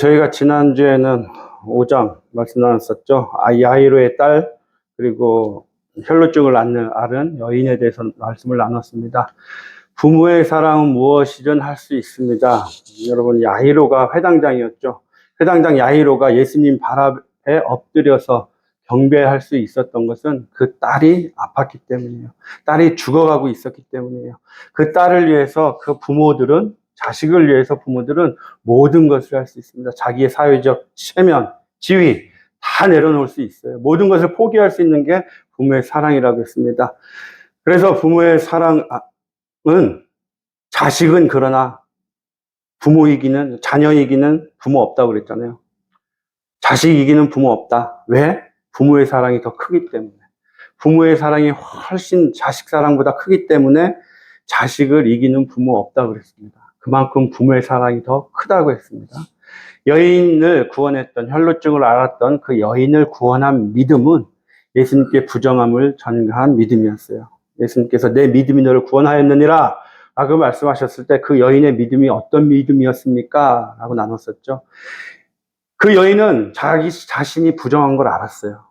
저희가 지난주에는 5장 말씀 나눴었죠. 야이로의 딸, 그리고 혈루증을 앓는 여인에 대해서 말씀을 나눴습니다. 부모의 사랑은 무엇이든 할 수 있습니다. 여러분, 야이로가 회당장이었죠. 회당장 야이로가 예수님 발 앞에 엎드려서 경배할 수 있었던 것은 그 딸이 아팠기 때문이에요. 딸이 죽어가고 있었기 때문이에요. 그 딸을 위해서 그 부모들은, 자식을 위해서 부모들은 모든 것을 할 수 있습니다. 자기의 사회적 체면, 지위 다 내려놓을 수 있어요. 모든 것을 포기할 수 있는 게 부모의 사랑이라고 했습니다. 그래서 부모의 사랑은, 자식은 그러나 부모이기는, 자녀이기는 부모 없다고 그랬잖아요. 자식이기는 부모 없다. 왜? 부모의 사랑이 더 크기 때문에. 부모의 사랑이 훨씬 자식 사랑보다 크기 때문에 자식을 이기는 부모 없다고 그랬습니다. 그만큼 부모의 사랑이 더 크다고 했습니다. 여인을 구원했던, 혈루증을 앓았던 그 여인을 구원한 믿음은 예수님께 부정함을 전가한 믿음이었어요. 예수님께서 내 믿음이 너를 구원하였느니라 라고 말씀하셨을 때 그 여인의 믿음이 어떤 믿음이었습니까? 라고 나눴었죠. 그 여인은 자기 자신이 부정한 걸 알았어요.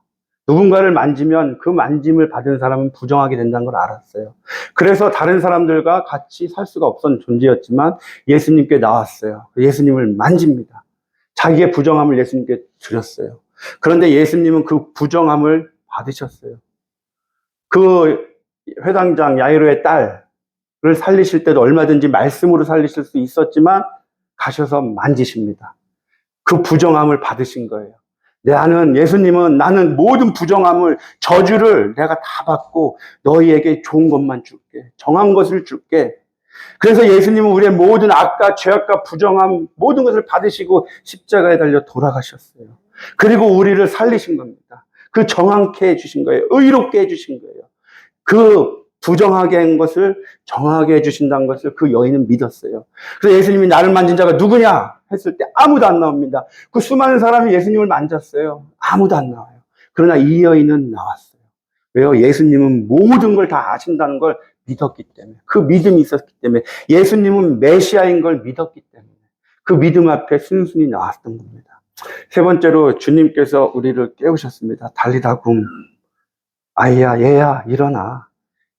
누군가를 만지면 그 만짐을 받은 사람은 부정하게 된다는 걸 알았어요. 그래서 다른 사람들과 같이 살 수가 없던 존재였지만 예수님께 나왔어요. 예수님을 만집니다. 자기의 부정함을 예수님께 드렸어요. 그런데 예수님은 그 부정함을 받으셨어요. 그 회당장 야이로의 딸을 살리실 때도 얼마든지 말씀으로 살리실 수 있었지만 가셔서 만지십니다. 그 부정함을 받으신 거예요. 예수님은 나는 모든 부정함을, 저주를 내가 다 받고 너희에게 좋은 것만 줄게. 정한 것을 줄게. 그래서 예수님은 우리의 모든 악과 죄악과 부정함, 모든 것을 받으시고 십자가에 달려 돌아가셨어요. 그리고 우리를 살리신 겁니다. 그 정확게 해주신 거예요. 의롭게 해주신 거예요. 그 부정하게 한 것을 정하게 해주신다는 것을 그 여인은 믿었어요. 그래서 예수님이 나를 만진 자가 누구냐 했을 때 아무도 안 나옵니다. 그 수많은 사람이 예수님을 만졌어요. 아무도 안 나와요. 그러나 이 여인은 나왔어요. 왜요? 예수님은 모든 걸 다 아신다는 걸 믿었기 때문에, 그 믿음이 있었기 때문에, 예수님은 메시아인 걸 믿었기 때문에 그 믿음 앞에 순순히 나왔던 겁니다. 세 번째로 주님께서 우리를 깨우셨습니다. 달리다 굼. 아이야, 얘야, 일어나.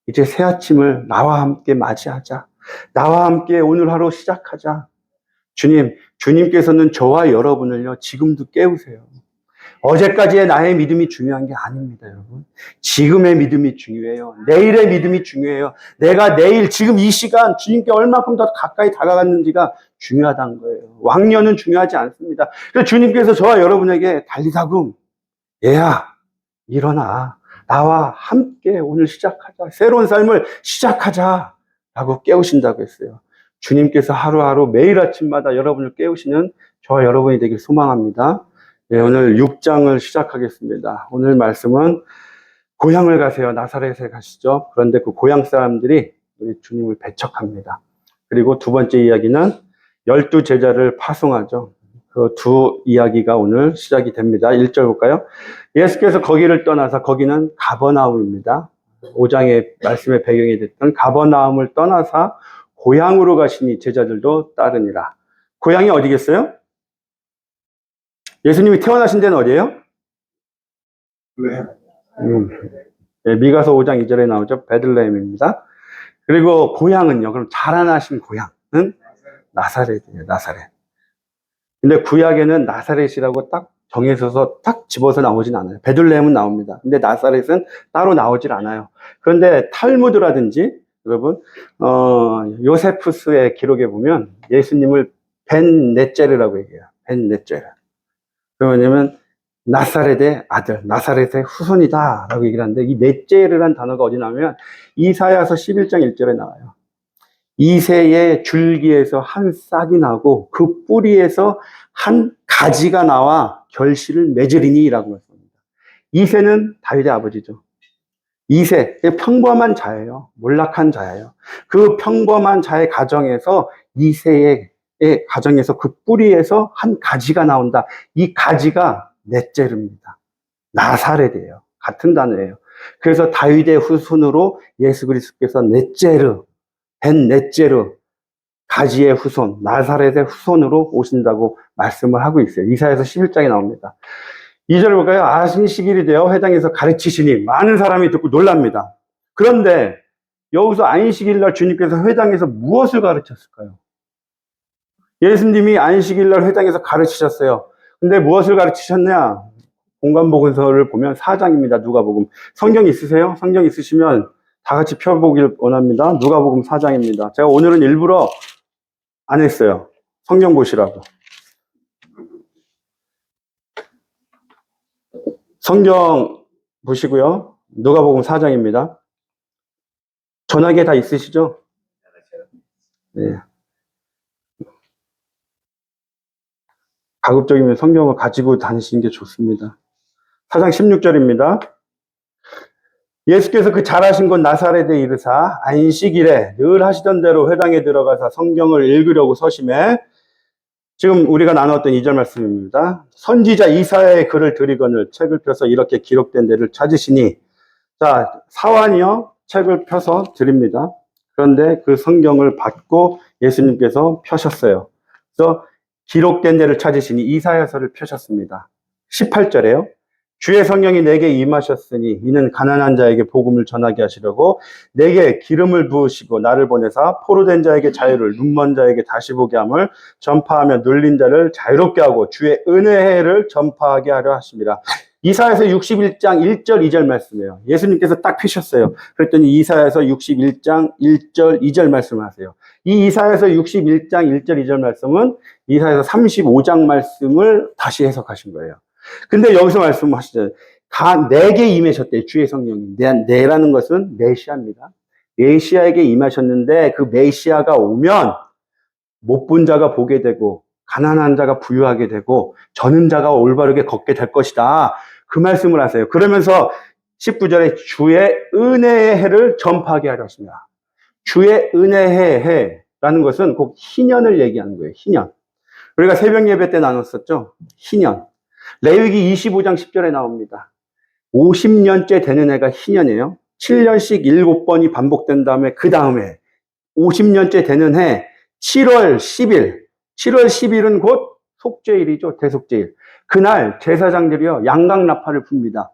이제 새 아침을 나와 함께 맞이하자. 나와 함께 오늘 하루 시작하자. 주님께서는 저와 여러분을요, 지금도 깨우세요. 어제까지의 나의 믿음이 중요한 게 아닙니다, 여러분. 지금의 믿음이 중요해요. 내일의 믿음이 중요해요. 내가 내일, 지금 이 시간 주님께 얼마큼 더 가까이 다가갔는지가 중요하다는 거예요. 왕년은 중요하지 않습니다. 그래서 주님께서 저와 여러분에게 달리다 굼. 얘야, 일어나. 나와 함께 오늘 시작하자. 새로운 삶을 시작하자. 라고 깨우신다고 했어요. 주님께서 하루하루 매일 아침마다 여러분을 깨우시는 저와 여러분이 되길 소망합니다. 네, 오늘 6장을 시작하겠습니다. 오늘 말씀은 고향을 가세요. 나사렛에 가시죠. 그런데 그 고향 사람들이 우리 주님을 배척합니다. 그리고 두 번째 이야기는 12 제자를 파송하죠. 그 두 이야기가 오늘 시작이 됩니다. 1절 볼까요? 예수께서 거기를 떠나서, 거기는 가버나움입니다. 5장의 말씀의 배경이 됐던 가버나움을 떠나서 고향으로 가시니 제자들도 따르니라. 고향이 어디겠어요? 예수님이 태어나신 데는 어디예요? 네, 미가서 5장 2절에 나오죠. 베들레헴입니다. 그리고 고향은요, 그럼 자라나신 고향은 나사렛이에요. 나사렛. 근데 구약에는 나사렛이라고 딱 정해서서 딱 집어서 나오진 않아요. 베들레헴은 나옵니다. 근데 나사렛은 따로 나오질 않아요. 그런데 탈무드라든지 여러분, 요세푸스의 기록에 보면 예수님을 벤네제르라고 얘기해요. 벤네제르. 왜냐면 나사렛의 아들, 나사렛의 후손이다 라고 얘기를 하는데, 이 넷제르라는 단어가 어디 나오면 이사야서 11장 1절에 나와요. 이새의 줄기에서 한 싹이 나고 그 뿌리에서 한 가지가 나와 결실을 맺으리니 라고 했습니다. 이새는 다윗의 아버지죠. 이새, 평범한 자예요. 몰락한 자예요. 그 평범한 자의 가정에서, 이새의 가정에서 그 뿌리에서 한 가지가 나온다. 이 가지가 넷제르입니다. 나사렛이에요. 같은 단어예요. 그래서 다윗의 후손으로 예수 그리스도께서 넷제르, 벤 넷제르, 가지의 후손, 나사렛의 후손으로 오신다고 말씀을 하고 있어요. 이사야서 11장에 나옵니다. 2절 볼까요? 안식일이 되어 회당에서 가르치시니 많은 사람이 듣고 놀랍니다. 그런데 여기서 안식일 날 주님께서 회당에서 무엇을 가르쳤을까요? 예수님이 안식일 날 회당에서 가르치셨어요. 근데 무엇을 가르치셨냐? 공간복음서를 보면 4장입니다. 누가복음. 성경 있으세요? 성경 있으시면 다 같이 펴보길 원합니다. 누가복음 4장입니다. 제가 오늘은 일부러 안 했어요. 성경 보시라고. 성경 보시고요. 누가복음 4장입니다. 전화기에 다 있으시죠? 네. 가급적이면 성경을 가지고 다니시는 게 좋습니다. 4장 16절입니다. 예수께서 그 잘하신 곳 나사렛에 이르사 안식일에 늘 하시던 대로 회당에 들어가서 성경을 읽으려고 서심해, 지금 우리가 나눴던 2절 말씀입니다. 선지자 이사야의 글을 들이거늘 책을 펴서 이렇게 기록된 데를 찾으시니, 자, 사환이요 책을 펴서 드립니다. 그런데 그 성경을 받고 예수님께서 펴셨어요. 그래서 기록된 데를 찾으시니 이사야서를 펴셨습니다. 18절에요. 주의 성령이 내게 임하셨으니 이는 가난한 자에게 복음을 전하게 하시려고 내게 기름을 부으시고 나를 보내사 포로된 자에게 자유를, 눈먼 자에게 다시 보게 함을 전파하며 눌린 자를 자유롭게 하고 주의 은혜의 해를 전파하게 하려 하십니다. 이사야서 61장 1절 2절 말씀이에요. 예수님께서 딱 펴셨어요. 그랬더니 이사야서 61장 1절 2절 말씀을 하세요. 이 이사야서 61장 1절 2절 말씀은 이사야서 35장 말씀을 다시 해석하신 거예요. 근데 여기서 말씀하시죠. 다 내게 임하셨대, 주의 성령이. 내라는 것은 메시아입니다. 메시아에게 임하셨는데 그 메시아가 오면 못 본 자가 보게 되고 가난한 자가 부유하게 되고 저는 자가 올바르게 걷게 될 것이다. 그 말씀을 하세요. 그러면서 19절에 주의 은혜의 해를 전파하게 하려 하십니다. 주의 은혜의 해라는 것은 꼭 희년을 얘기하는 거예요. 희년. 우리가 새벽 예배 때 나눴었죠. 희년. 레위기 25장 10절에 나옵니다. 50년째 되는 해가 희년이에요. 7년씩 7번이 반복된 다음에 그 다음에 50년째 되는 해 7월 10일. 7월 10일은 곧 속죄일이죠. 대속죄일. 그날 제사장들이요 양강나팔을 붑니다.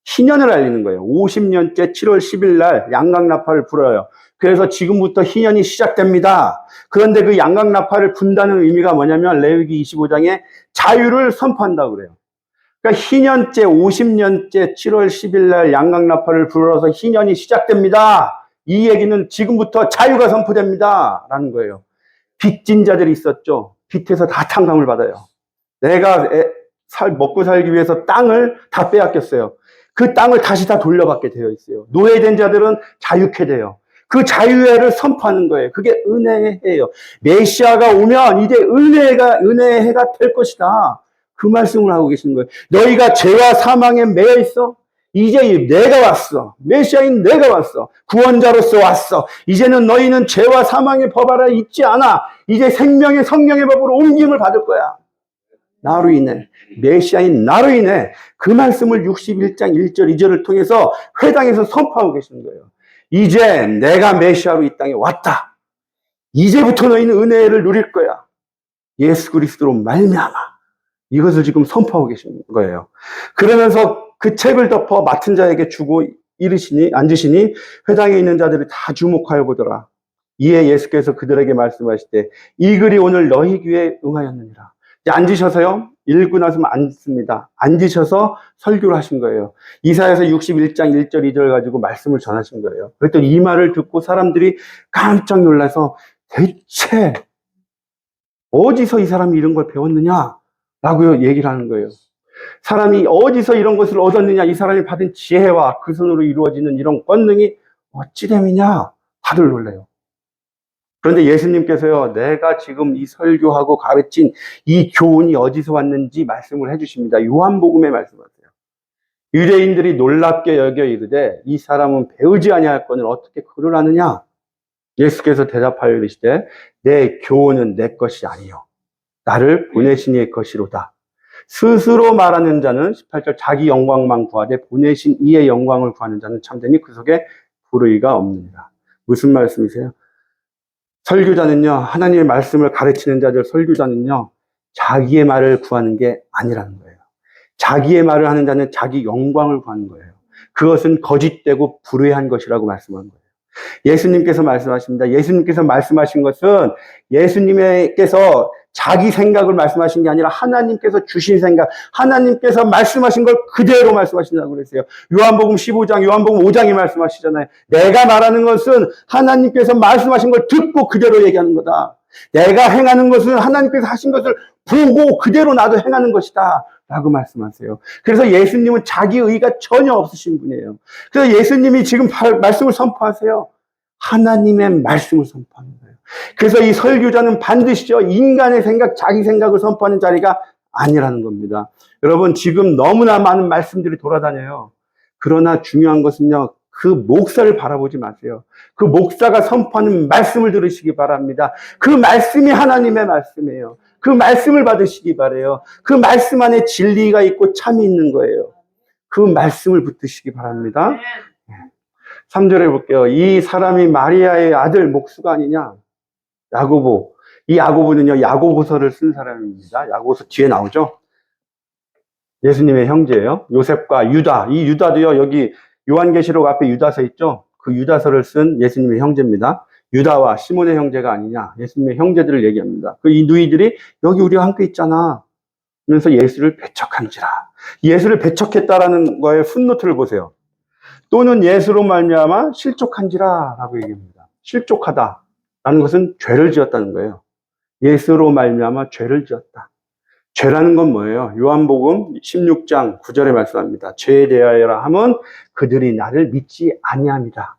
희년을 알리는 거예요. 50년째 7월 10일 날 양강나팔을 불어요. 그래서 지금부터 희년이 시작됩니다. 그런데 그 양강나팔을 분다는 의미가 뭐냐면 레위기 25장에 자유를 선포한다고 그래요. 그러니까 희년째 50년째 7월 10일 날 양강나팔을 불어서 희년이 시작됩니다. 이 얘기는 지금부터 자유가 선포됩니다. 라는 거예요. 빚진 자들이 있었죠. 빚에서 다 탕감을 받아요. 내가 먹고 살기 위해서 땅을 다 빼앗겼어요. 그 땅을 다시 다 돌려받게 되어 있어요. 노예된 자들은 자유케 돼요. 그 자유회를 선포하는 거예요. 그게 은혜의 해예요. 메시아가 오면 이제 은혜의 해가 될 것이다. 그 말씀을 하고 계시는 거예요. 너희가 죄와 사망에 매여 있어? 이제 내가 왔어. 메시아인 내가 왔어. 구원자로서 왔어. 이제는 너희는 죄와 사망의 법 아래 있지 않아. 이제 생명의 성령의 법으로 옮김을 받을 거야. 나로 인해, 메시아인 나로 인해 그 말씀을 61장 1절 2절을 통해서 회당에서 선포하고 계시는 거예요. 이제 내가 메시아로 이 땅에 왔다. 이제부터 너희는 은혜를 누릴 거야. 예수 그리스도로 말미암아. 이것을 지금 선포하고 계시는 거예요. 그러면서 그 책을 덮어 맡은 자에게 주고 앉으시니 회당에 있는 자들이 다 주목하여 보더라. 이에 예수께서 그들에게 말씀하실 때 이 글이 오늘 너희 귀에 응하였느니라. 앉으셔서요. 읽고 나서는 앉습니다. 앉으셔서 설교를 하신 거예요. 이사야서 61장 1절 2절 가지고 말씀을 전하신 거예요. 그랬더니 이 말을 듣고 사람들이 깜짝 놀라서 대체 어디서 이 사람이 이런 걸 배웠느냐? 라고 얘기를 하는 거예요. 사람이 어디서 이런 것을 얻었느냐? 이 사람이 받은 지혜와 그 손으로 이루어지는 이런 권능이 어찌 됨이냐? 다들 놀래요. 그런데 예수님께서요, 내가 지금 이 설교하고 가르친 이 교훈이 어디서 왔는지 말씀을 해주십니다. 요한복음에 말씀하세요. 유대인들이 놀랍게 여겨 이르되 이 사람은 배우지 아니할거늘 어떻게 글을 아느냐? 예수께서 대답하여 이르시되 내 교훈은 내 것이 아니요 나를 보내신 이의 것이로다. 스스로 말하는 자는 18절 자기 영광만 구하되 보내신 이의 영광을 구하는 자는 참되니 그 속에 불의가 없느니라. 무슨 말씀이세요? 설교자는요, 하나님의 말씀을 가르치는 자들 설교자는요, 자기의 말을 구하는 게 아니라는 거예요. 자기의 말을 하는 자는 자기 영광을 구하는 거예요. 그것은 거짓되고 불의한 것이라고 말씀한 거예요. 예수님께서 말씀하십니다. 예수님께서 말씀하신 것은 예수님께서 자기 생각을 말씀하신 게 아니라 하나님께서 주신 생각, 하나님께서 말씀하신 걸 그대로 말씀하신다고 그랬어요. 요한복음 15장, 요한복음 5장에 말씀하시잖아요. 내가 말하는 것은 하나님께서 말씀하신 걸 듣고 그대로 얘기하는 거다. 내가 행하는 것은 하나님께서 하신 것을 보고 그대로 나도 행하는 것이다. 라고 말씀하세요. 그래서 예수님은 자기 의가 전혀 없으신 분이에요. 그래서 예수님이 지금 말씀을 선포하세요. 하나님의 말씀을 선포하는 거예요. 그래서 이 설교자는 반드시죠, 인간의 생각, 자기 생각을 선포하는 자리가 아니라는 겁니다. 여러분, 지금 너무나 많은 말씀들이 돌아다녀요. 그러나 중요한 것은요, 그 목사를 바라보지 마세요. 그 목사가 선포하는 말씀을 들으시기 바랍니다. 그 말씀이 하나님의 말씀이에요. 그 말씀을 받으시기 바라요. 그 말씀 안에 진리가 있고 참이 있는 거예요. 그 말씀을 붙드시기 바랍니다. 3절에 볼게요. 이 사람이 마리아의 아들 목수가 아니냐? 야고보. 이 야고보는요, 야고보서를 쓴 사람입니다. 야고보서 뒤에 나오죠? 예수님의 형제예요. 요셉과 유다. 이 유다도요, 여기 요한계시록 앞에 유다서 있죠? 그 유다서를 쓴 예수님의 형제입니다. 유다와 시몬의 형제가 아니냐? 예수님의 형제들을 얘기합니다. 그 이 누이들이 여기 우리와 함께 있잖아. 그러면서 예수를 배척한지라. 예수를 배척했다라는 거에 풋노트를 보세요. 또는 예수로 말미암아 실족한지라 라고 얘기합니다. 실족하다라는 것은 죄를 지었다는 거예요. 예수로 말미암아 죄를 지었다. 죄라는 건 뭐예요? 요한복음 16장 9절에 말씀합니다. 죄에 대하여라 함은 그들이 나를 믿지 아니함이라.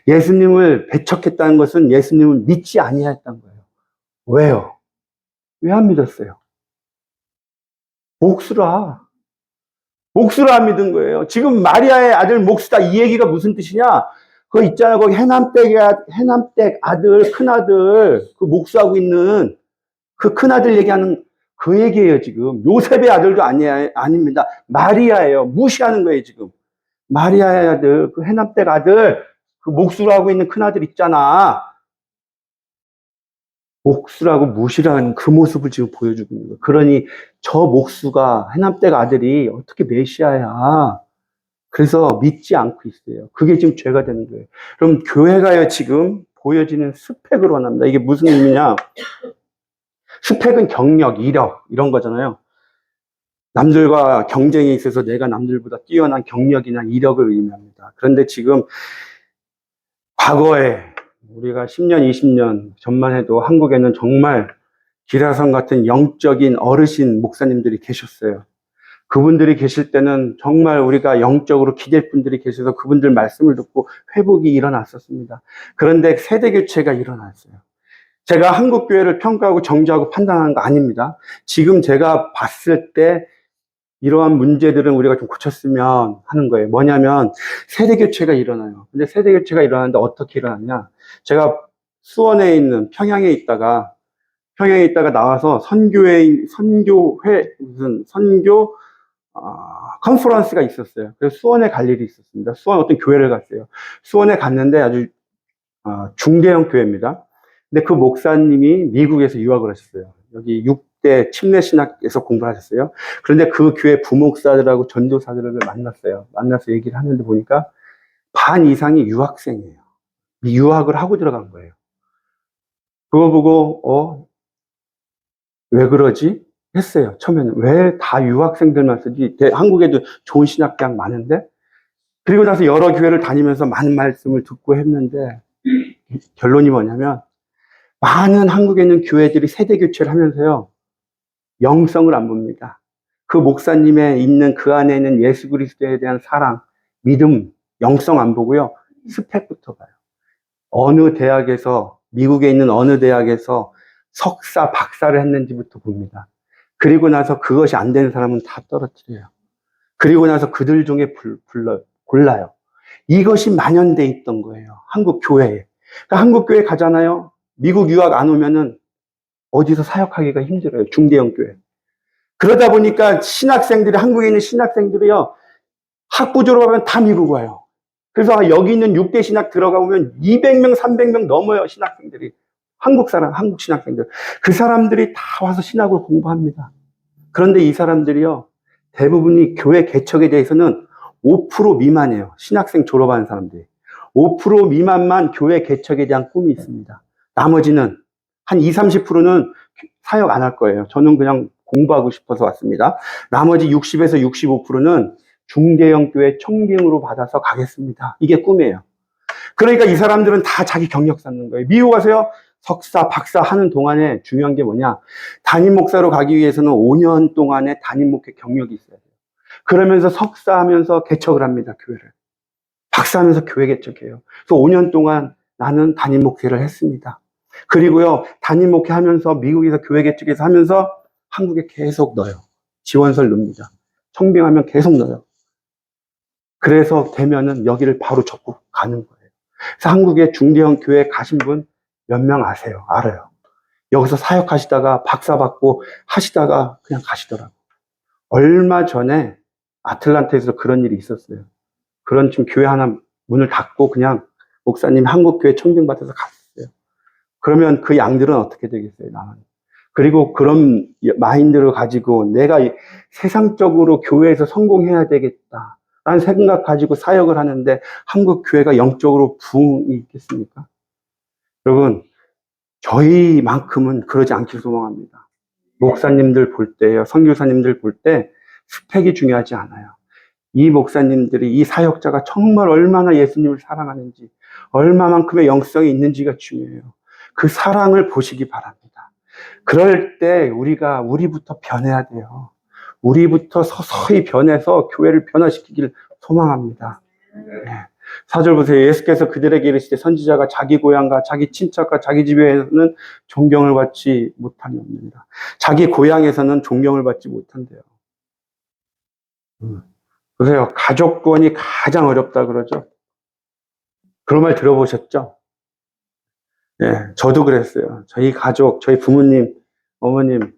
예수님을 배척했다는 것은 예수님을 믿지 아니했다는 거예요. 왜요? 왜 안 믿었어요? 목수라 안 믿은 거예요. 지금 마리아의 아들 목수다, 이 얘기가 무슨 뜻이냐? 그거 있잖아요. 거기 해남댁 아들, 큰아들, 그 목수하고 있는 그 큰아들 얘기하는 그 얘기예요, 지금. 요셉의 아들도 아닙니다. 마리아예요. 무시하는 거예요, 지금. 마리아의 아들, 그 해남댁 아들, 그 목수로 하고 있는 큰아들 있잖아. 목수라고 무시하는 그 모습을 지금 보여주고 있는 거예요. 그러니 저 목수가, 해남댁 아들이 어떻게 메시아야. 그래서 믿지 않고 있어요. 그게 지금 죄가 되는 거예요. 그럼 교회가요, 지금 보여지는 스펙으로 원합니다. 이게 무슨 의미냐? 스펙은 경력, 이력, 이런 거잖아요. 남들과 경쟁에 있어서 내가 남들보다 뛰어난 경력이나 이력을 의미합니다. 그런데 지금 과거에 우리가 10년, 20년 전만 해도 한국에는 정말 기라성 같은 영적인 어르신 목사님들이 계셨어요. 그분들이 계실 때는 정말 우리가 영적으로 기댈 분들이 계셔서 그분들 말씀을 듣고 회복이 일어났었습니다. 그런데 세대 교체가 일어났어요. 제가 한국 교회를 평가하고 정죄하고 판단하는 거 아닙니다. 지금 제가 봤을 때 이러한 문제들은 우리가 좀 고쳤으면 하는 거예요. 뭐냐면 세대 교체가 일어나요. 근데 세대 교체가 일어나는데 어떻게 일어나냐? 제가 수원에 있는 평양에 있다가 나와서 선교회 무슨 선교 컨퍼런스가 있었어요. 그래서 수원에 갈 일이 있었습니다. 수원 어떤 교회를 갔어요. 수원에 갔는데 아주 중대형 교회입니다. 근데 그 목사님이 미국에서 유학을 하셨어요. 여기 6대 침례신학에서 공부를 하셨어요. 그런데 그 교회 부목사들하고 전도사들을 만났어요. 만나서 얘기를 하는데 보니까 반 이상이 유학생이에요. 유학을 하고 들어간 거예요. 그거 보고 왜 그러지? 했어요. 처음에는 왜 다 유학생들만 쓰지? 한국에도 좋은 신학대학 많은데? 그리고 나서 여러 교회를 다니면서 많은 말씀을 듣고 했는데 결론이 뭐냐면 많은 한국에 있는 교회들이 세대 교체를 하면서요, 영성을 안 봅니다. 그 목사님의 있는 그 안에 있는 예수 그리스도에 대한 사랑, 믿음, 영성 안 보고요, 스펙부터 봐요. 어느 대학에서, 미국에 있는 어느 대학에서 석사, 박사를 했는지부터 봅니다. 그리고 나서 그것이 안 되는 사람은 다 떨어뜨려요. 그리고 나서 그들 중에 골라요. 이것이 만연돼 있던 거예요. 한국 교회에. 그러니까 한국 교회 가잖아요. 미국 유학 안 오면은 어디서 사역하기가 힘들어요. 중대형 교회. 그러다 보니까 신학생들이, 한국에 있는 신학생들이요, 학부 졸업하면 다 미국 와요. 그래서 여기 있는 6대 신학 들어가 보면 200명, 300명 넘어요, 신학생들이. 한국 사람, 한국 신학생들. 그 사람들이 다 와서 신학을 공부합니다. 그런데 이 사람들이요, 대부분이 교회 개척에 대해서는 5% 미만이에요. 신학생 졸업하는 사람들이. 5% 미만만 교회 개척에 대한 꿈이 있습니다. 나머지는 한 20, 30%는 사역 안 할 거예요. 저는 그냥 공부하고 싶어서 왔습니다. 나머지 60에서 65%는 중대형 교회 청빙으로 받아서 가겠습니다. 이게 꿈이에요. 그러니까 이 사람들은 다 자기 경력 쌓는 거예요. 미국 가서요, 석사, 박사 하는 동안에 중요한 게 뭐냐. 담임 목사로 가기 위해서는 5년 동안의 담임 목회 경력이 있어야 돼요. 그러면서 석사하면서 개척을 합니다, 교회를. 박사하면서 교회 개척해요. 그래서 5년 동안 나는 담임 목회를 했습니다. 그리고요, 담임 목회하면서 미국에서 교회 개척해서 하면서 한국에 계속 넣어요. 지원서를 넣습니다. 청빙하면 계속 넣어요. 그래서 되면은 여기를 바로 접고 가는 거예요. 그래서 한국에 중대형 교회 가신 분 몇 명 아세요? 알아요. 여기서 사역하시다가 박사 받고 하시다가 그냥 가시더라고요. 얼마 전에 아틀란타에서 그런 일이 있었어요. 그런 지금 교회 하나 문을 닫고 그냥 목사님 한국 교회 청빙 받아서 갔어요. 그러면 그 양들은 어떻게 되겠어요? 나는. 그리고 그런 마인드를 가지고 내가 세상적으로 교회에서 성공해야 되겠다 라는 생각 가지고 사역을 하는데 한국 교회가 영적으로 부흥이 있겠습니까? 여러분, 저희만큼은 그러지 않길 소망합니다. 목사님들 볼 때요, 선교사님들 볼 때 스펙이 중요하지 않아요. 이 목사님들이, 이 사역자가 정말 얼마나 예수님을 사랑하는지, 얼마만큼의 영성이 있는지가 중요해요. 그 사랑을 보시기 바랍니다. 그럴 때 우리부터 변해야 돼요. 우리부터 서서히 변해서 교회를 변화시키길 소망합니다. 네. 4절 보세요. 예수께서 그들에게 이르시되 선지자가 자기 고향과 자기 친척과 자기 집에는 존경을 받지 못함이 없느니라. 자기 고향에서는 존경을 받지 못한대요. 보세요. 가족권이 가장 어렵다 그러죠. 그런 말 들어보셨죠? 예, 저도 그랬어요. 저희 가족, 저희 부모님, 어머님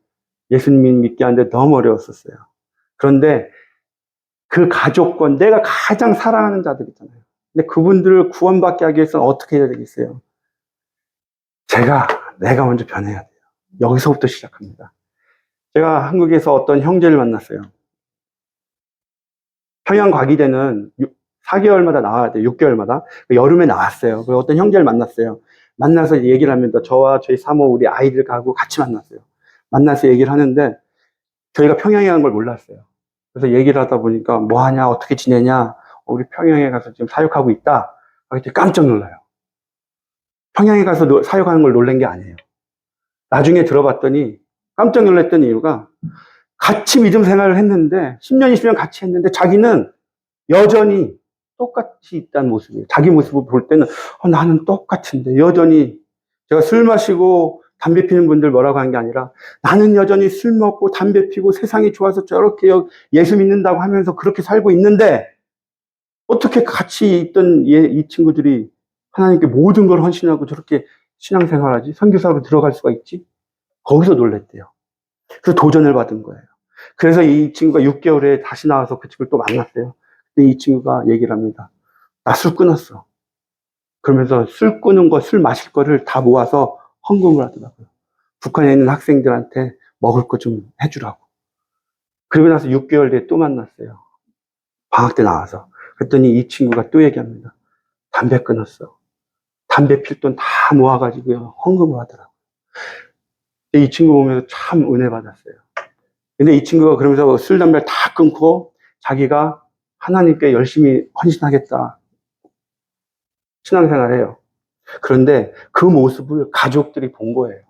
예수님 믿게 하는데 너무 어려웠었어요. 그런데 그 가족권, 내가 가장 사랑하는 자들 있잖아요. 근데 그분들을 구원받게 하기 위해서는 어떻게 해야 되겠어요? 내가 먼저 변해야 돼요. 여기서부터 시작합니다. 제가 한국에서 어떤 형제를 만났어요. 평양 과기대는 4개월마다 나와야 돼요. 6개월마다. 여름에 나왔어요. 그리고 어떤 형제를 만났어요. 만나서 얘기를 합니다. 저와 저희 사모, 우리 아이들 가고 같이 만났어요. 만나서 얘기를 하는데 저희가 평양에 간 걸 몰랐어요. 그래서 얘기를 하다 보니까 뭐 하냐, 어떻게 지내냐, 우리 평양에 가서 지금 사역하고 있다. 그때 깜짝 놀라요. 평양에 가서 사역하는 걸 놀란 게 아니에요. 나중에 들어봤더니 깜짝 놀랐던 이유가 같이 믿음 생활을 했는데 10년, 20년 같이 했는데 자기는 여전히 똑같이 있다는 모습이에요. 자기 모습을 볼 때는 나는 똑같은데 여전히 제가 술 마시고 담배 피는 분들 뭐라고 하는 게 아니라 나는 여전히 술 먹고 담배 피고 세상이 좋아서 저렇게 예수 믿는다고 하면서 그렇게 살고 있는데 어떻게 같이 있던 이 친구들이 하나님께 모든 걸 헌신하고 저렇게 신앙생활하지? 선교사로 들어갈 수가 있지? 거기서 놀랬대요. 그래서 도전을 받은 거예요. 그래서 이 친구가 6개월에 다시 나와서 그 친구를 또 만났대요. 근데 이 친구가 얘기를 합니다. 나 술 끊었어. 그러면서 술 끊은 거, 술 마실 거를 다 모아서 헌금을 하더라고요. 북한에 있는 학생들한테 먹을 거 좀 해주라고. 그러고 나서 6개월 뒤에 또 만났어요. 방학 때 나와서. 그랬더니 이 친구가 또 얘기합니다. 담배 끊었어. 담배 필 돈 다 모아가지고요. 헌금을 하더라고요. 이 친구 보면서 참 은혜 받았어요. 근데 이 친구가 그러면서 술, 담배를 다 끊고 자기가 하나님께 열심히 헌신하겠다. 신앙생활해요. 그런데 그 모습을 가족들이 본 거예요.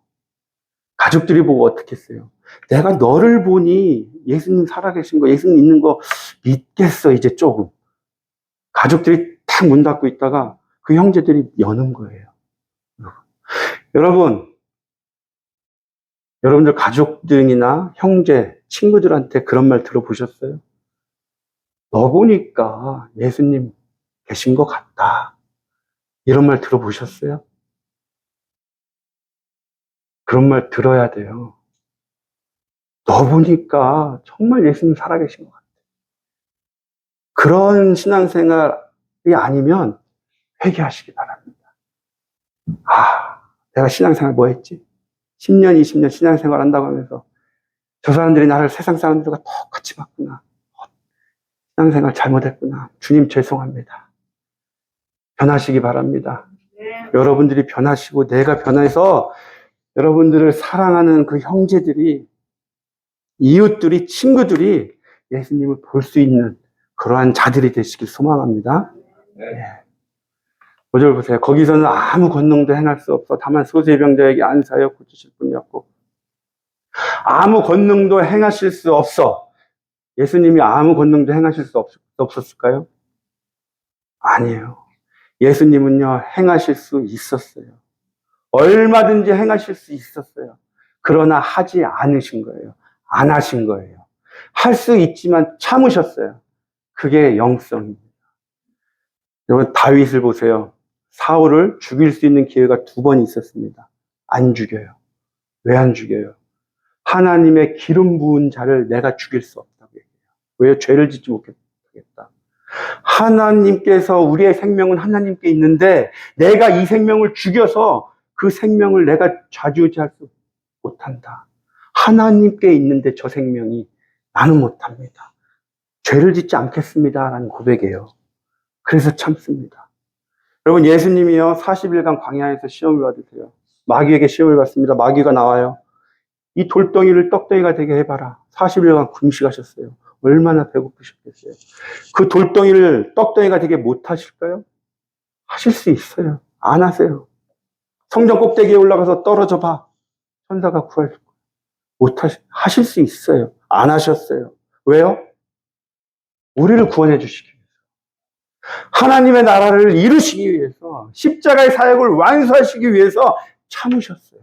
가족들이 보고 어떻게 했어요? 내가 너를 보니 예수님 살아계신 거, 예수님 있는 거 믿겠어, 이제 조금. 가족들이 탁 문 닫고 있다가 그 형제들이 여는 거예요. 여러분들 가족들이나 형제, 친구들한테 그런 말 들어보셨어요? 너 보니까 예수님 계신 것 같다. 이런 말 들어보셨어요? 그런 말 들어야 돼요. 너 보니까 정말 예수님 살아계신 것 같아. 그런 신앙생활이 아니면 회개하시기 바랍니다. 내가 신앙생활 뭐 했지? 10년, 20년 신앙생활 한다고 하면서 저 사람들이 나를 세상 사람들과 똑같이 봤구나. 신앙생활 잘못했구나. 주님 죄송합니다. 변하시기 바랍니다. 여러분들이 변하시고 내가 변해서 여러분들을 사랑하는 그 형제들이, 이웃들이, 친구들이 예수님을 볼 수 있는 그러한 자들이 되시길 소망합니다. 네. 5절 보세요. 거기서는 아무 권능도 행할 수 없어 다만 소수의 병자에게 안사하여 고치실 뿐이었고. 아무 권능도 행하실 수 없어. 예수님이 아무 권능도 행하실 수 없었을까요? 아니에요. 예수님은요, 행하실 수 있었어요. 얼마든지 행하실 수 있었어요. 그러나 하지 않으신 거예요. 안 하신 거예요. 할 수 있지만 참으셨어요. 그게 영성입니다. 여러분, 다윗을 보세요. 사울을 죽일 수 있는 기회가 2번 있었습니다. 안 죽여요. 왜 안 죽여요? 하나님의 기름 부은 자를 내가 죽일 수 없다고 얘기해요. 왜? 죄를 짓지 못하겠다. 하나님께서, 우리의 생명은 하나님께 있는데 내가 이 생명을 죽여서 그 생명을 내가 좌지우지할 수 못한다. 하나님께 있는데 저 생명이 나는 못합니다. 죄를 짓지 않겠습니다 라는 고백이에요. 그래서 참습니다. 여러분, 예수님이요 40일간 광야에서 시험을 받으세요. 마귀에게 시험을 받습니다. 마귀가 나와요. 이 돌덩이를 떡덩이가 되게 해봐라. 40일간 금식하셨어요. 얼마나 배고프셨겠어요. 그 돌덩이를 떡덩이가 되게 못하실까요? 하실 수 있어요. 안 하세요. 성전 꼭대기에 올라가서 떨어져 봐. 천사가 구할 거예요. 하실 수 있어요. 안 하셨어요. 왜요? 우리를 구원해 주시기 위해서. 하나님의 나라를 이루시기 위해서, 십자가의 사역을 완수하시기 위해서 참으셨어요.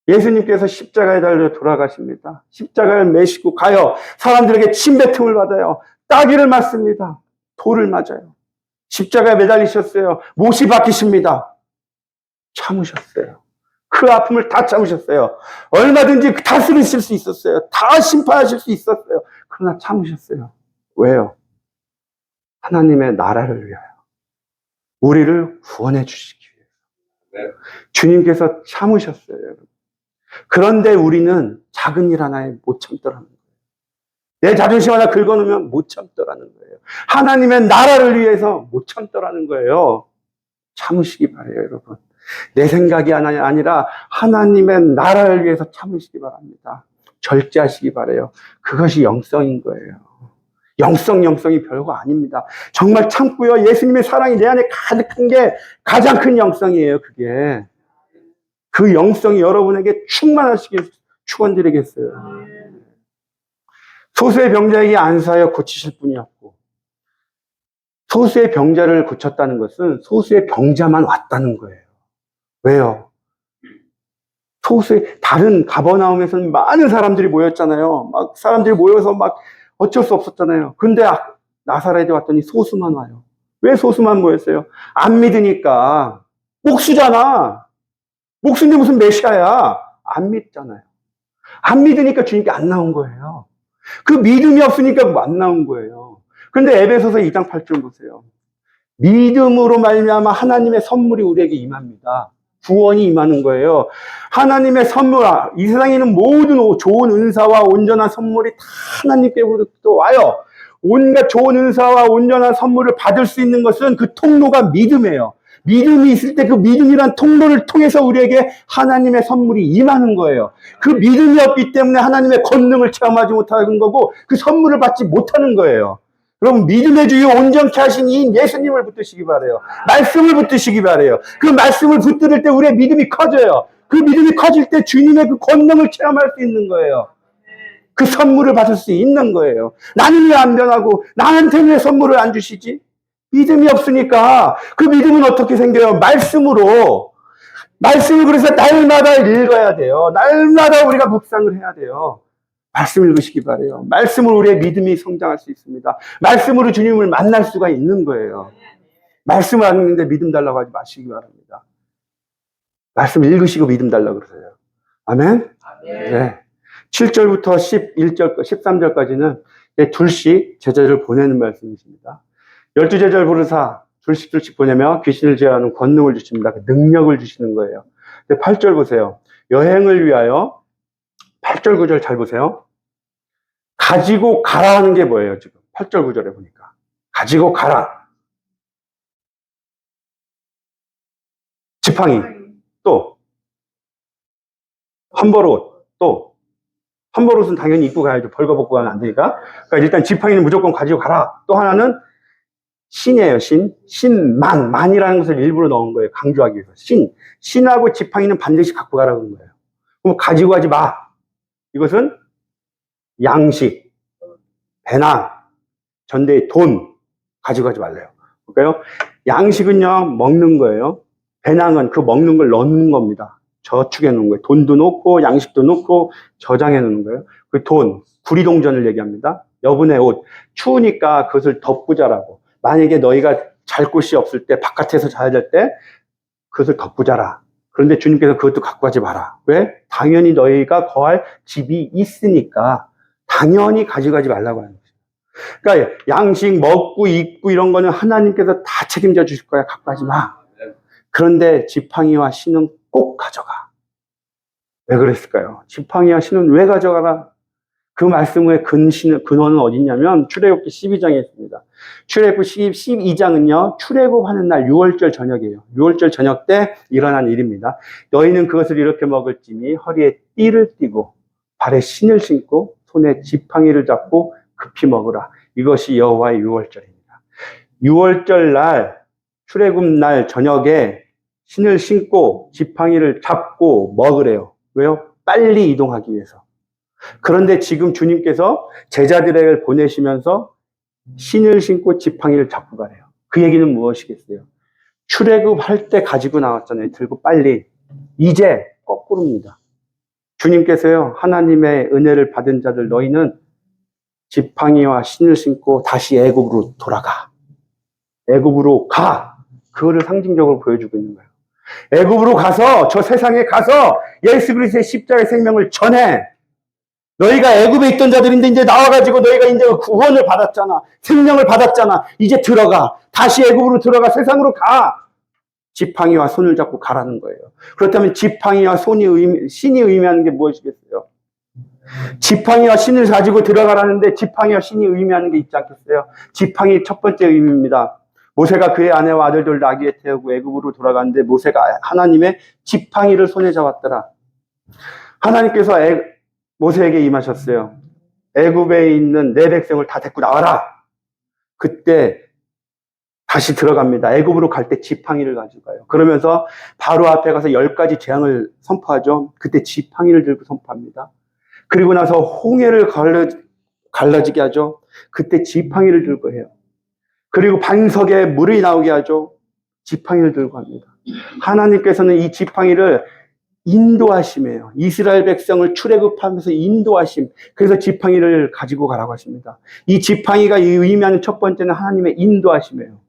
예수님께서 십자가에 달려 돌아가십니다. 십자가를 메시고 가요. 사람들에게 침뱉음을 받아요. 따귀를 맞습니다. 돌을 맞아요. 십자가에 매달리셨어요. 못이 박히십니다. 참으셨어요. 그 아픔을 다 참으셨어요. 얼마든지 다스리실 수 있었어요. 다 심판하실 수 있었어요. 그러나 참으셨어요. 왜요? 하나님의 나라를 위하여. 우리를 구원해 주시기 위해서. 주님께서 참으셨어요, 여러분. 그런데 우리는 작은 일 하나에 못 참더라는 거예요. 내 자존심 하나 긁어놓으면 못 참더라는 거예요. 하나님의 나라를 위해서 못 참더라는 거예요. 참으시기 바래요, 여러분. 내 생각이 아니라 하나님의 나라를 위해서 참으시기 바랍니다. 절제하시기 바래요. 그것이 영성인 거예요. 영성이 별거 아닙니다. 정말 참고요. 예수님의 사랑이 내 안에 가득한 게 가장 큰 영성이에요, 그게. 그 영성이 여러분에게 충만하시길 축원드리겠어요. 소수의 병자에게 안사하여 고치실 뿐이었고, 소수의 병자를 고쳤다는 것은 소수의 병자만 왔다는 거예요. 왜요? 다른 가버나움에서는 많은 사람들이 모였잖아요. 막 사람들이 모여서 막 어쩔 수 없었잖아요. 근데 나사렛에 왔더니 소수만 와요. 왜 소수만 모였어요? 안 믿으니까. 목수잖아. 목수인데 무슨 메시아야? 안 믿잖아요. 안 믿으니까 주님께 안 나온 거예요. 그 믿음이 없으니까 안 나온 거예요. 근데 에베소서 2장 8절 보세요. 믿음으로 말미암아 하나님의 선물이 우리에게 임합니다. 구원이 임하는 거예요. 하나님의 선물, 이 세상에 있는 모든 좋은 은사와 온전한 선물이 다 하나님께로부터 와요. 온갖 좋은 은사와 온전한 선물을 받을 수 있는 것은 그 통로가 믿음이에요. 믿음이 있을 때 그 믿음이란 통로를 통해서 우리에게 하나님의 선물이 임하는 거예요. 그 믿음이 없기 때문에 하나님의 권능을 체험하지 못하는 거고 그 선물을 받지 못하는 거예요. 여러분, 믿음의 주요 온전케 하신 이 예수님을 붙드시기 바래요. 말씀을 붙드시기 바래요. 그 말씀을 붙들 때 우리의 믿음이 커져요. 그 믿음이 커질 때 주님의 그 권능을 체험할 수 있는 거예요. 그 선물을 받을 수 있는 거예요. 나는 왜 안 변하고 나한테는 왜 선물을 안 주시지? 믿음이 없으니까. 그 믿음은 어떻게 생겨요? 말씀으로. 말씀을 그래서 날마다 읽어야 돼요. 날마다 우리가 묵상을 해야 돼요. 말씀 읽으시기 바래요. 말씀으로 우리의 믿음이 성장할 수 있습니다. 말씀으로 주님을 만날 수가 있는 거예요. 말씀을 안 읽는데 믿음 달라고 하지 마시기 바랍니다. 말씀 읽으시고 믿음 달라고 그러세요. 아멘? 네. 7절부터 11절, 13절까지는 둘씩 제자를 보내는 말씀이십니다. 12제자를 부르사 둘씩 보내며 귀신을 제어하는 권능을 주십니다. 능력을 주시는 거예요. 근데 8절 보세요. 여행을 위하여 8절 9절 잘 보세요. 가지고 가라 하는 게 뭐예요, 지금? 8절 9절에 보니까. 가지고 가라. 지팡이. 또 한벌옷. 또 한벌옷은 당연히 입고 가야죠. 벌거벗고 가면 안 되니까. 그러니까 일단 지팡이는 무조건 가지고 가라. 또 하나는 신이에요, 신. 만이라는 것을 일부러 넣은 거예요. 강조하기 위해서. 신하고 지팡이는 반드시 갖고 가라는 거예요. 그럼 가지고 가지 마. 이것은 양식, 배낭, 전대의 돈 가지고 가지 말래요. 볼까요? 양식은요, 먹는 거예요. 배낭은 그 먹는 걸 넣는 겁니다. 저축해 놓은 거예요. 돈도 놓고, 양식도 놓고, 저장해 놓는 거예요. 그 돈, 구리동전을 얘기합니다. 여분의 옷. 추우니까 그것을 덮고 자라고. 만약에 너희가 잘 곳이 없을 때, 바깥에서 자야 될 때, 그것을 덮고 자라. 그런데 주님께서 그것도 갖고 가지 마라. 왜? 당연히 너희가 거할 집이 있으니까 당연히 가져가지 말라고 하는 거죠. 그러니까 양식, 먹고, 입고 이런 거는 하나님께서 다 책임져 주실 거야. 갖고 가지 마. 그런데 지팡이와 신은 꼭 가져가. 왜 그랬을까요? 지팡이와 신은 왜 가져가라? 그 말씀의 근원은 어디 있냐면 출애굽기 12장에 있습니다. 출애굽기 12장은요. 출애굽하는 날 6월절 저녁이에요. 6월절 저녁 때 일어난 일입니다. 너희는 그것을 이렇게 먹을지니 허리에 띠를 띠고 발에 신을 신고 손에 지팡이를 잡고 급히 먹으라. 이것이 여호와의 6월절입니다. 6월절 날 출애굽 날 저녁에 신을 신고 지팡이를 잡고 먹으래요. 왜요? 빨리 이동하기 위해서. 그런데 지금 주님께서 제자들에게 보내시면서 신을 신고 지팡이를 잡고 가래요. 그 얘기는 무엇이겠어요? 출애굽할 때 가지고 나왔잖아요. 들고 빨리. 이제 거꾸로입니다. 주님께서요, 하나님의 은혜를 받은 자들 너희는 지팡이와 신을 신고 다시 애굽으로 돌아가. 애굽으로 가. 그거를 상징적으로 보여주고 있는 거예요. 애굽으로 가서 저 세상에 가서 예수 그리스도의 십자가의 생명을 전해. 너희가 애굽에 있던 자들인데 이제 나와가지고 너희가 이제 구원을 받았잖아. 생명을 받았잖아. 이제 들어가. 다시 애굽으로 들어가. 세상으로 가. 지팡이와 손을 잡고 가라는 거예요. 그렇다면 지팡이와 신이 의미하는 게 무엇이겠어요? 지팡이와 신을 가지고 들어가라는데 지팡이와 신이 의미하는 게 있지 않겠어요? 지팡이 첫 번째 의미입니다. 모세가 그의 아내와 아들들 나귀에 태우고 애굽으로 돌아갔는데 모세가 하나님의 지팡이를 손에 잡았더라. 하나님께서 모세에게 임하셨어요. 애굽에 있는 내 백성을 다 데리고 나와라. 그때 다시 들어갑니다. 애굽으로 갈 때 지팡이를 가지고 가요. 그러면서 바로 앞에 가서 10가지 재앙을 선포하죠. 그때 지팡이를 들고 선포합니다. 그리고 나서 홍해를 갈라지게 하죠. 그때 지팡이를 들고 해요. 그리고 반석에 물이 나오게 하죠. 지팡이를 들고 합니다. 하나님께서는 이 지팡이를 인도하심이에요. 이스라엘 백성을 출애굽하면서 인도하심. 그래서 지팡이를 가지고 가라고 하십니다. 이 지팡이가 의미하는 첫 번째는 하나님의 인도하심이에요.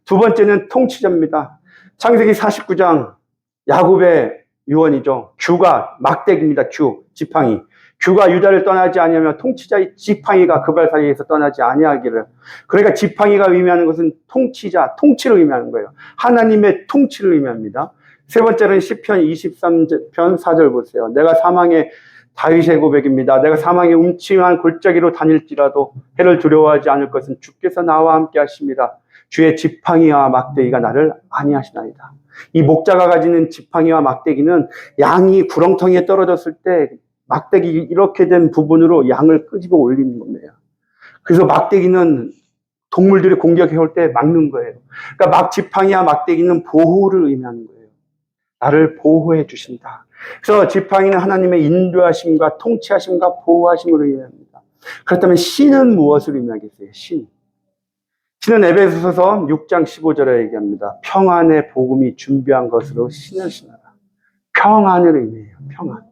두 번째는 통치자입니다. 창세기 49장 야곱의 유언이죠. 규가 막대기입니다. 지팡이. 규가 유다를 떠나지 아니하며 통치자의 지팡이가 그 발 사이에서 떠나지 아니하기를. 그러니까 지팡이가 의미하는 것은 통치자, 통치를 의미하는 거예요. 하나님의 통치를 의미합니다. 세 번째는 시편 23편 4절 보세요. 내가 사망의 다윗의 고백입니다. 내가 사망의 음침한 골짜기로 다닐지라도 해를 두려워하지 않을 것은 주께서 나와 함께 하심이라. 주의 지팡이와 막대기가 나를 안위하시나이다. 이 목자가 가지는 지팡이와 막대기는 양이 구렁텅이에 떨어졌을 때 막대기 이렇게 된 부분으로 양을 끄집어 올리는 겁니다. 그래서 막대기는 동물들이 공격해 올 때 막는 거예요. 그러니까 지팡이와 막대기는 보호를 의미하는 거예요. 나를 보호해 주신다. 그래서 지팡이는 하나님의 인도하심과 통치하심과 보호하심을 의미합니다. 그렇다면 신은 무엇을 의미하겠어요? 신은 에베소서 6장 15절에 얘기합니다. 평안의 복음이 준비한 것으로 신을 신어라. 평안을 의미해요. 평안.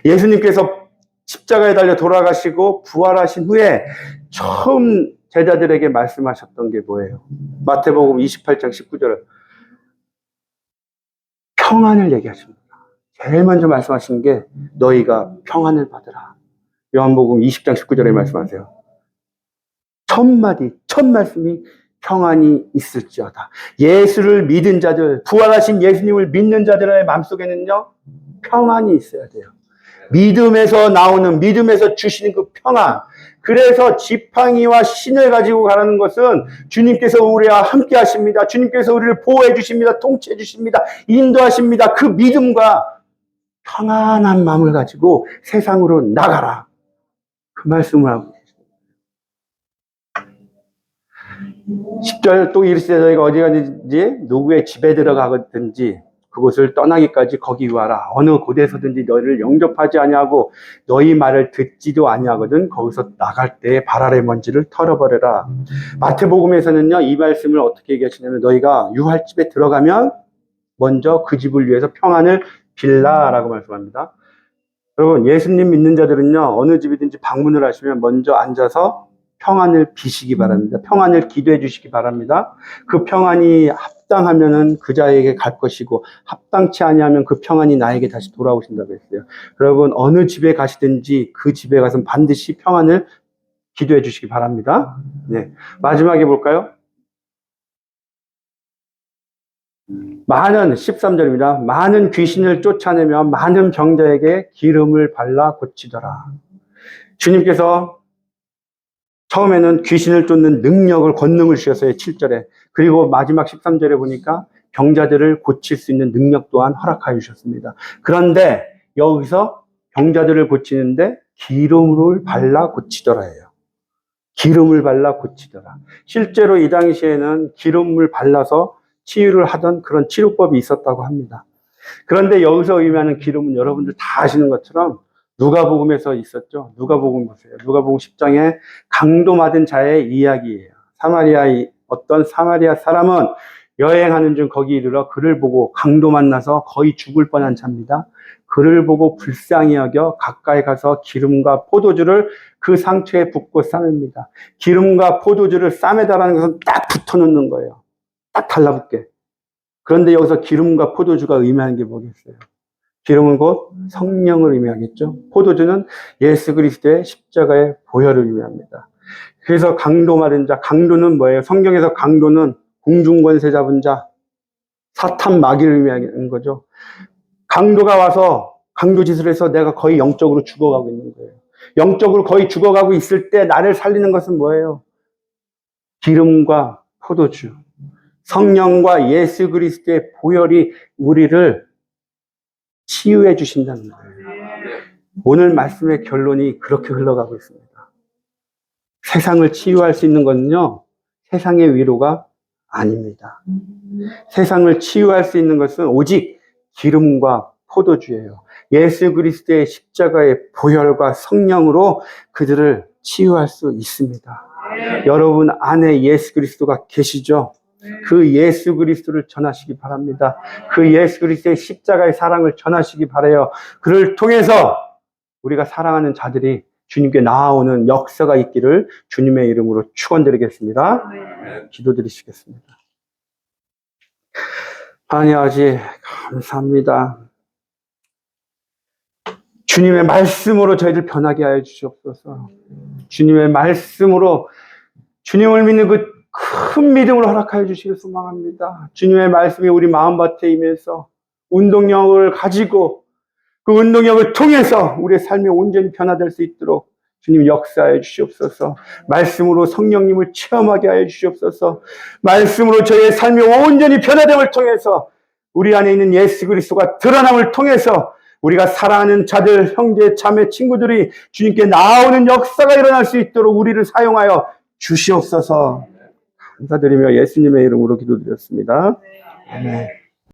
예수님께서 십자가에 달려 돌아가시고 부활하신 후에 처음 제자들에게 말씀하셨던 게 뭐예요? 마태복음 28장 19절에 평안을 얘기하십니다. 제일 먼저 말씀하신 게 너희가 평안을 받으라. 요한복음 20장 19절에 말씀하세요. 첫 말씀이 평안이 있을지어다. 예수를 믿은 자들, 부활하신 예수님을 믿는 자들의 마음속에는요, 평안이 있어야 돼요. 믿음에서 나오는, 믿음에서 주시는 그 평안. 그래서 지팡이와 신을 가지고 가라는 것은 주님께서 우리와 함께 하십니다. 주님께서 우리를 보호해 주십니다. 통치해 주십니다. 인도하십니다. 그 믿음과 평안한 마음을 가지고 세상으로 나가라. 그 말씀을 하고 계십니다. 10절 또 이르시되 너희가 어디 가든지 누구의 집에 들어가든지 그곳을 떠나기까지 거기 유하라. 어느 곳에서든지 너희를 영접하지 아니하고 너희 말을 듣지도 아니하거든 거기서 나갈 때에 발 아래 먼지를 털어버려라. 마태복음에서는요, 이 말씀을 어떻게 얘기하시냐면 너희가 유할 집에 들어가면 먼저 그 집을 위해서 평안을 빌라라고 말씀합니다. 여러분, 예수님 믿는 자들은요, 어느 집이든지 방문을 하시면 먼저 앉아서 평안을 비시기 바랍니다. 평안을 기도해 주시기 바랍니다. 그 평안이 합당하면은 그 자에게 갈 것이고 합당치 아니하면 그 평안이 나에게 다시 돌아오신다고 했어요. 여러분, 어느 집에 가시든지 그 집에 가서 반드시 평안을 기도해 주시기 바랍니다. 네. 마지막에 볼까요? 많은 13절입니다. 많은 귀신을 쫓아내며 많은 병자에게 기름을 발라 고치더라. 주님께서 처음에는 귀신을 쫓는 능력을, 권능을 주셨어요. 7절에. 그리고 마지막 13절에 보니까 병자들을 고칠 수 있는 능력 또한 허락하여 주셨습니다. 그런데 여기서 병자들을 고치는데 기름을 발라 고치더라예요. 기름을 발라 고치더라. 실제로 이 당시에는 기름을 발라서 치유를 하던 그런 치료법이 있었다고 합니다. 그런데 여기서 의미하는 기름은 여러분들 다 아시는 것처럼 누가복음에서 있었죠. 누가복음 보세요. 누가복음 10장에 강도 맞은 자의 이야기예요. 어떤 사마리아 사람은 여행하는 중 거기 이르러 그를 보고, 강도 만나서 거의 죽을 뻔한 자입니다. 그를 보고 불쌍히 여겨 가까이 가서 기름과 포도주를 그 상처에 붓고 싸맵니다. 기름과 포도주를 싸매다라는 것은 딱 붙어놓는 거예요. 딱 달라붙게. 그런데 여기서 기름과 포도주가 의미하는 게 뭐겠어요? 기름은 곧 성령을 의미하겠죠. 포도주는 예수 그리스도의 십자가의 보혈을 의미합니다. 그래서 강도 마른 자, 강도는 뭐예요? 성경에서 강도는 공중권세 잡은 자, 사탄 마귀를 의미하는 거죠. 강도가 와서 강도 짓을 해서 내가 거의 영적으로 죽어가고 있는 거예요. 영적으로 거의 죽어가고 있을 때 나를 살리는 것은 뭐예요? 기름과 포도주, 성령과 예수 그리스도의 보혈이 우리를 치유해 주신다는 거예요. 오늘 말씀의 결론이 그렇게 흘러가고 있습니다. 세상을 치유할 수 있는 것은요, 세상의 위로가 아닙니다. 세상을 치유할 수 있는 것은 오직 기름과 포도주예요. 예수 그리스도의 십자가의 보혈과 성령으로 그들을 치유할 수 있습니다. 여러분 안에 예수 그리스도가 계시죠? 그 예수 그리스도를 전하시기 바랍니다. 그 예수 그리스도의 십자가의 사랑을 전하시기 바라요. 그를 통해서 우리가 사랑하는 자들이 주님께 나아오는 역사가 있기를 주님의 이름으로 축원드리겠습니다. 기도드리시겠습니다. 하나님 아버지 감사합니다. 주님의 말씀으로 저희들 변하게 하여 주시옵소서. 주님의 말씀으로 주님을 믿는 그 큰 믿음을 허락하여 주시길 소망합니다. 주님의 말씀이 우리 마음밭에 임해서 운동력을 가지고 그 운동력을 통해서 우리의 삶이 온전히 변화될 수 있도록 주님 역사하여 주시옵소서. 말씀으로 성령님을 체험하게 하여 주시옵소서. 말씀으로 저희의 삶이 온전히 변화됨을 통해서 우리 안에 있는 예수 그리스도가 드러남을 통해서 우리가 사랑하는 자들, 형제, 자매, 친구들이 주님께 나아오는 역사가 일어날 수 있도록 우리를 사용하여 주시옵소서. 감사드리며 예수님의 이름으로 기도드렸습니다. 아멘.